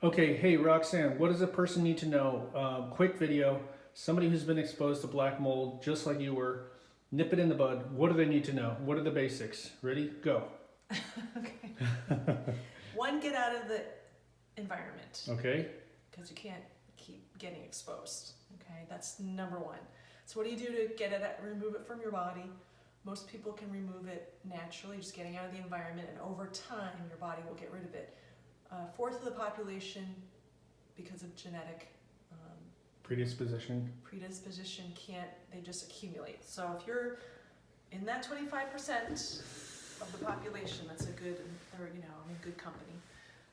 Okay, hey Roxanne, what does a person need to know? Quick video. Somebody who's been exposed to black mold, just like you were, nip it in the bud. What do they need to know? What are the basics? Ready? Go. Okay. One, get out of the environment Okay. because you can't keep getting exposed. Okay, that's number one. So what do you do to get it, remove it from your body? Most people can remove it naturally, just getting out of the environment, and over time, your body will get rid of it. A fourth of the population, because of genetic Predisposition. can't, they just accumulate. So if you're in that 25% of the population, that's a good, or I'm in good company.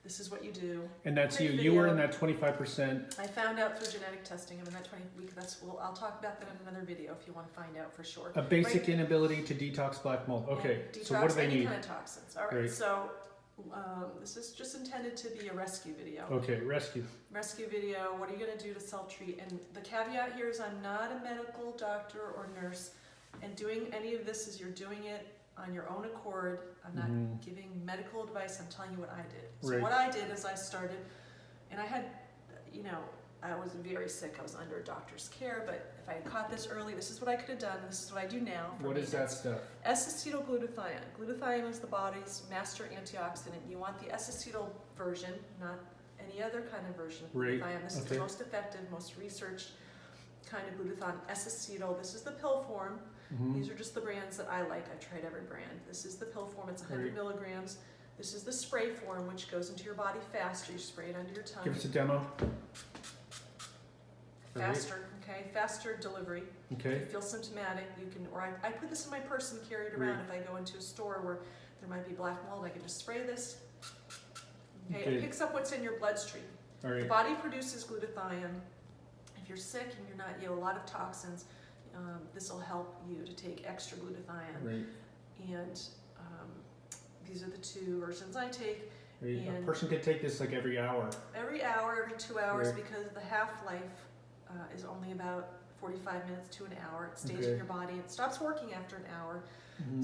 This is what you do. And that's Quick you. video. You were in that 25%. I found out through genetic testing. I'm in that 20 week. I'll talk about that in another video if you want to find out for sure. A basic inability to detox black mold. Okay. So what do they any need? kind of toxins. All right. Great. So this is just intended to be a rescue video. Okay, rescue. Rescue video. What are you going to do to self-treat? And the caveat here is I'm not a medical doctor or nurse, and doing any of this is you're doing it on your own accord. I'm not giving medical advice. I'm telling you what I did. So what I did is I started, and I had, I was very sick. I was under a doctor's care, but if I had caught this early, this is what I could have done. This is what I do now. What is that stuff? S-acetylglutathione. Glutathione is the body's master antioxidant. You want the S-acetyl version, not any other kind of version of glutathione. This is the most effective, most researched kind of glutathione. S-acetyl. This is the pill form. These are just the brands that I like. I've tried every brand. This is the pill form. It's 100 milligrams. This is the spray form, which goes into your body faster. You spray it under your tongue. Give us a demo. Faster, okay? Faster delivery. Okay. If you feel symptomatic, you can, or I put this in my purse and carry it around. If I go into a store where there might be black mold, I can just spray this. Okay. It picks up what's in your bloodstream. The body produces glutathione. If you're sick and you have a lot of toxins, this will help you to take extra glutathione. And these are the two versions I take. A person could take this like every hour. Every hour, every 2 hours, because the half-life is only about 45 minutes to an hour. It stays in your body. It stops working after an hour.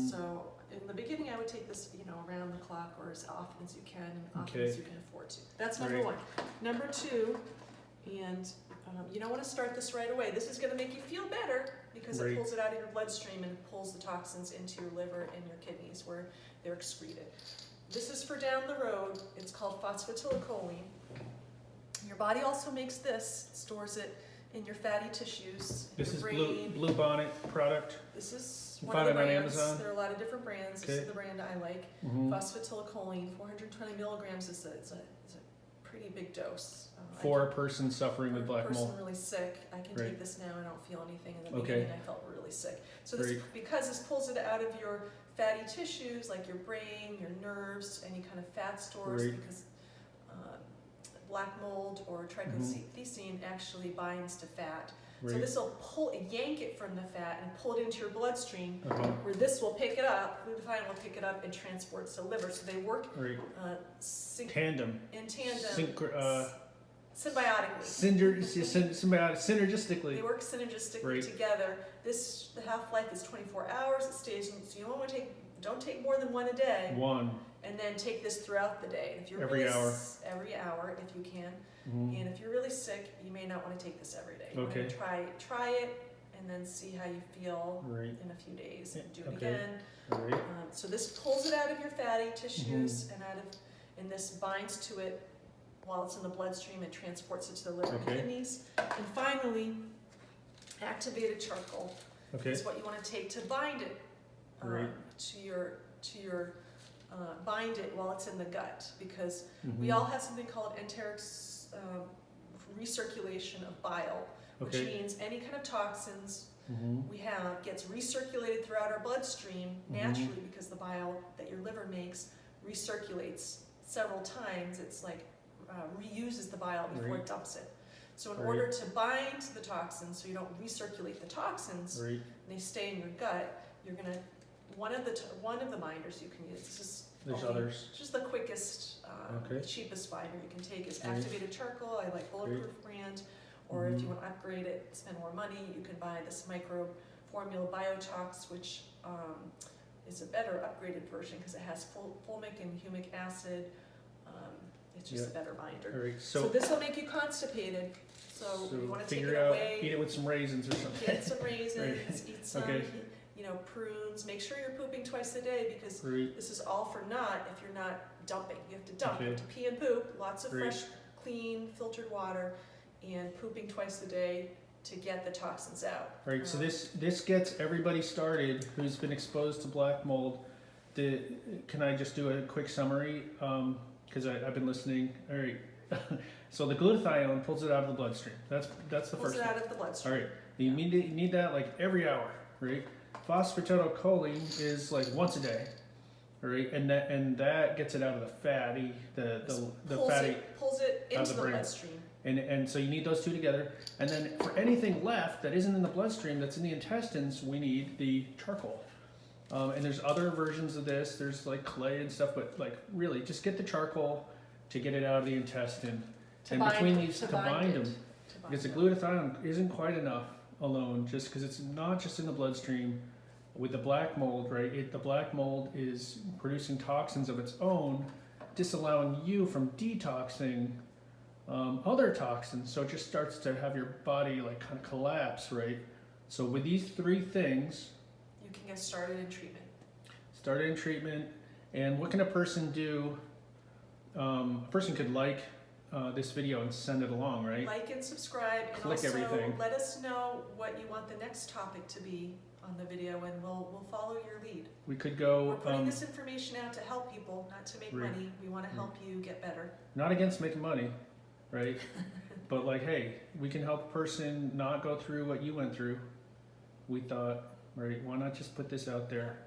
So in the beginning, I would take this, around the clock or as often as you can, and often as you can afford to. That's number one. Number two, and you don't want to start this right away. This is going to make you feel better because it pulls it out of your bloodstream and pulls the toxins into your liver and your kidneys where they're excreted. This is for down the road. It's called phosphatidylcholine. Your body also makes this, stores it in your fatty tissues. This is brain. Blue Bonnet product. This is you one find of the it brands. on Amazon? There are a lot of different brands. This is the brand I like. Phosphatidylcholine, 420 milligrams is a pretty big dose. For a person suffering with black mold. For a person really sick, I can take this now. I don't feel anything. In the beginning, I felt really sick. So this, because this pulls it out of your fatty tissues, like your brain, your nerves, any kind of fat stores, because black mold or triglycine actually binds to fat. So this will yank it from the fat and pull it into your bloodstream, where this will pick it up, glutathione will pick it up and transport it to the liver. So they work tandem. In tandem. Symbiotically. Synergistically. They work synergistically together. The half-life is 24 hours. It stays, so you don't take more than one a day. And then take this throughout the day. And if you're every hour if you can. And if you're really sick, you may not want to take this every day. You want to try it and then see how you feel in a few days and do it again. So this pulls it out of your fatty tissues and this binds to it while it's in the bloodstream and transports it to the liver and kidneys. And finally, activated charcoal is what you want to take to bind it to your bind it while it's in the gut, because we all have something called enteric recirculation of bile, which means any kind of toxins we have gets recirculated throughout our bloodstream naturally, because the bile that your liver makes recirculates several times. It's like reuses the bile before it dumps it. So in order to bind the toxins, so you don't recirculate the toxins, and they stay in your gut, you're gonna one of the binders you can use. This is others. Just the quickest, cheapest binder you can take is activated charcoal. I like Bulletproof brand. Or if you want to upgrade it, spend more money, you can buy this micro formula Biotox, which is a better upgraded version because it has fulvic and humic acid, It's just a better binder. All right. So this will make you constipated. So you want to take it out, away. Eat it with some raisins or something. Get some raisins. Eat some, Okay. prunes. Make sure you're pooping twice a day, because Right. this is all for naught if you're not dumping. You have to dump. Okay. You have to pee and poop. Lots of Right. fresh, clean, filtered water, and pooping twice a day to get the toxins out. Right. So this gets everybody started who's been exposed to black mold. Can I just do a quick summary? Because I've been listening. All right. So the glutathione pulls it out of the bloodstream. That's the Pulls first it one. out of the bloodstream. All right. You need that like every hour, right? Phosphatidylcholine is like once a day, all right? And that gets it out of the fatty, the fatty, Pulls it out of into the the brain. bloodstream. and so you need those two together. And then for anything left that isn't in the bloodstream, that's in the intestines, we need the charcoal. And there's other versions of this. There's like clay and stuff, but like really, just get the charcoal to get it out of the intestine. To And bind between it, these, to to bind bind it, them, to bind because the it. glutathione isn't quite enough alone, just because it's not just in the bloodstream. With the black mold, right? The black mold is producing toxins of its own, disallowing you from detoxing other toxins. So it just starts to have your body like kind of collapse, right? So with these three things, You can get started in treatment. And what can a person do? A person could like this video and send it along, right? Like and subscribe, and Click also everything. let us know what you want the next topic to be on the video, and we'll follow your lead. We could go. We're putting this information out to help people, not to make Right. money. We want to help you get better. Not against making money, right? But like, hey, we can help a person not go through what you went through. We thought, right? Why not just put this out there?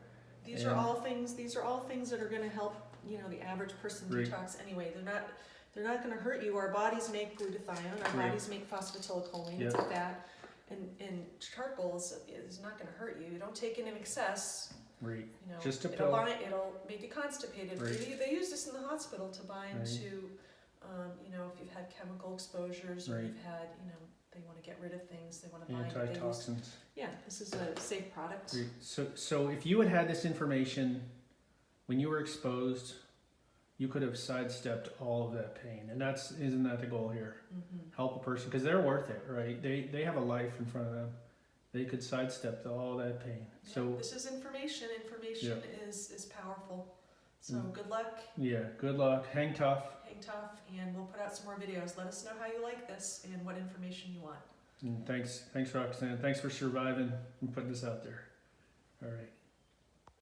These are all things. These are all things that are going to help the average person Right. detox anyway. They're not going to hurt you. Our bodies make glutathione. Our Right. bodies make phosphatidylcholine. Yep. It's a fat, and charcoal is not going to hurt you. You don't take it in excess. Right. You know, Just a it'll pill. it'll make you constipated. Right. They use this in the hospital to bind Right. to, if you've had chemical exposures or Right. you've had, they want to get rid of things. They want to bind. They use, Antitoxins. this is a safe product. Right. So if you had this information when you were exposed, you could have sidestepped all of that pain, and isn't that the goal here? Mm-hmm. Help a person because they're worth it, right? They have a life in front of them. They could sidestep all that pain. So This is information. Information is powerful. So Mm. good luck. yeah, good luck. Hang tough. Hang tough, and we'll put out some more videos. Let us know how you like this and what information you want. And thanks Roxanne. Thanks for surviving and putting this out there. All right.